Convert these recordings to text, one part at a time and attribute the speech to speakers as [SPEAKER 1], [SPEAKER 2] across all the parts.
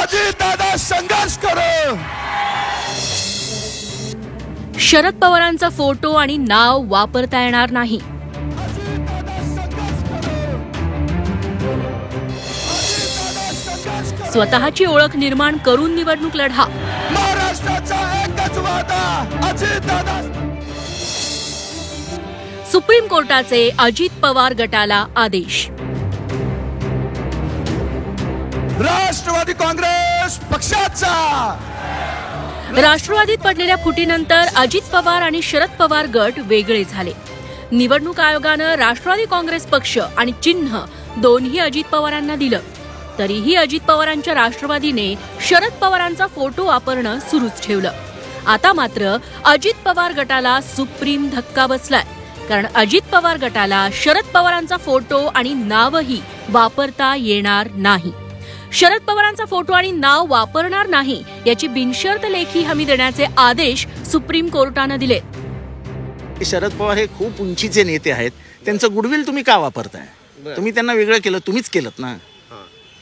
[SPEAKER 1] अजितदादा संघर्ष करो.
[SPEAKER 2] शरद पवारांचा फोटो आणि नाव वापरता येणार नाही. स्वतःची ओळख निर्माण करून निवडणूक लढा.
[SPEAKER 1] महाराष्ट्राचा एकच वादा अजितदादा.
[SPEAKER 2] सुप्रीम कोर्टाचे अजित पवार गटाला आदेश.
[SPEAKER 1] राष्ट्रवादी काँग्रेस पक्षाचा
[SPEAKER 2] राष्ट्रवादीत पडलेल्या फुटीनंतर अजित पवार आणि शरद पवार गट वेगळे झाले. निवडणूक आयोगानं राष्ट्रवादी काँग्रेस पक्ष आणि चिन्ह दोन्ही अजित पवारांना दिलं. तरीही अजित पवारांच्या राष्ट्रवादीने शरद पवारांचा फोटो वापरणं सुरूच ठेवलं. आता मात्र अजित पवार गटाला सुप्रीम धक्का बसलाय. कारण अजित पवार गटाला शरद पवारांचा फोटो आणि नावही वापरता येणार नाही. शरद पवारांचा फोटो आणि नाव वापरणार नाही याची बिनशर्त लेखी हमी देण्याचे आदेश सुप्रीम कोर्टानं दिले.
[SPEAKER 3] शरद पवार हे खूप उंचीचे नेते आहेत. त्यांचं गुडविल तुम्ही का वापरताय? तुम्ही त्यांना वेगळं केलं, तुम्हीच केलं ना.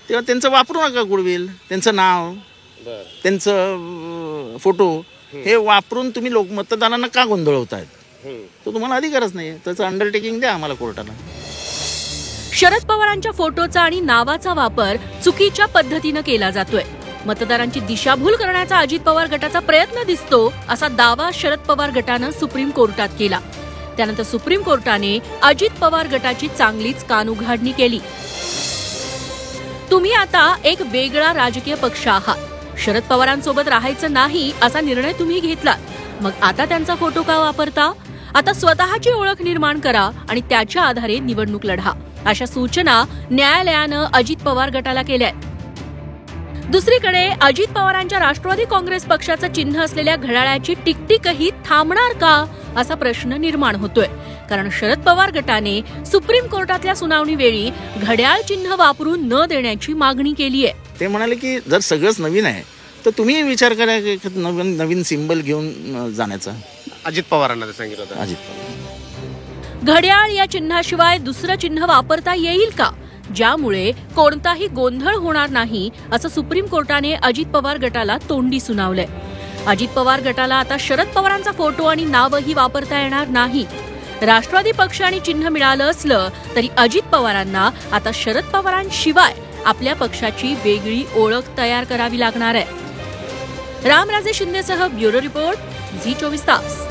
[SPEAKER 3] तेव्हा त्यांचं वापरू नका गुडविल. त्यांचं नाव, त्यांचं फोटो हे वापरून तुम्ही लोक मतदारांना का गोंधळवतायत? तो तुम्हाला अधिकारच नाही. त्याचं अंडरटेकिंग द्या आम्हाला कोर्टाला.
[SPEAKER 2] शरद पवारांच्या फोटोचा आणि नावाचा वापर चुकीच्या पद्धतीनं केला जातोय. मतदारांची दिशाभूल करण्याचा अजित पवार गटाचा प्रयत्न दिसतो असा दावा शरद पवार गटानं सुप्रीम कोर्टात केला. त्यानंतर सुप्रीम कोर्टाने अजित पवार गटाची चांगलीच कानउघाडणी केली. तुम्ही आता एक वेगळा राजकीय पक्ष आहात. शरद पवारांसोबत राहायचं नाही असा निर्णय तुम्ही घेतलात. मग आता त्यांचा फोटो का वापरता? आता स्वतःची ओळख निर्माण करा आणि त्याच्या आधारे निवडणूक लढा, अशा सूचना न्यायालयानं अजित पवार गटाला केल्या. दुसरीकडे अजित पवारांच्या राष्ट्रवादी काँग्रेस पक्षाचं चिन्ह असलेल्या घड्याळाची टिकटिकही थांबणार का असा प्रश्न निर्माण होतोय. कारण शरद पवार गटाने सुप्रीम कोर्टातल्या सुनावणीवेळी घड्याळ चिन्ह वापरून न देण्याची मागणी केली आहे.
[SPEAKER 3] ते म्हणाले की जर सगळंच नवीन आहे तर तुम्ही विचार करा की नवीन सिंबल घेऊन जाण्याचा.
[SPEAKER 4] अजित पवारांना ते सांगितलं होतं.
[SPEAKER 3] अजित पवार
[SPEAKER 2] घड्याळ या चिन्हाशिवाय दुसरं चिन्ह वापरता येईल का, ज्यामुळे कोणताही गोंधळ होणार नाही असं सुप्रीम कोर्टाने अजित पवार गटाला तोंडी सुनावलंय. अजित पवार गटाला आता शरद पवारांचा फोटो आणि नावही वापरता येणार नाही. राष्ट्रवादी पक्ष आणि चिन्ह मिळालं असलं तरी अजित पवारांना आता शरद पवारांशिवाय आपल्या पक्षाची वेगळी ओळख तयार करावी लागणार आहे. रामराजे शिंदेसह ब्युरो रिपोर्ट, झी 24 तास.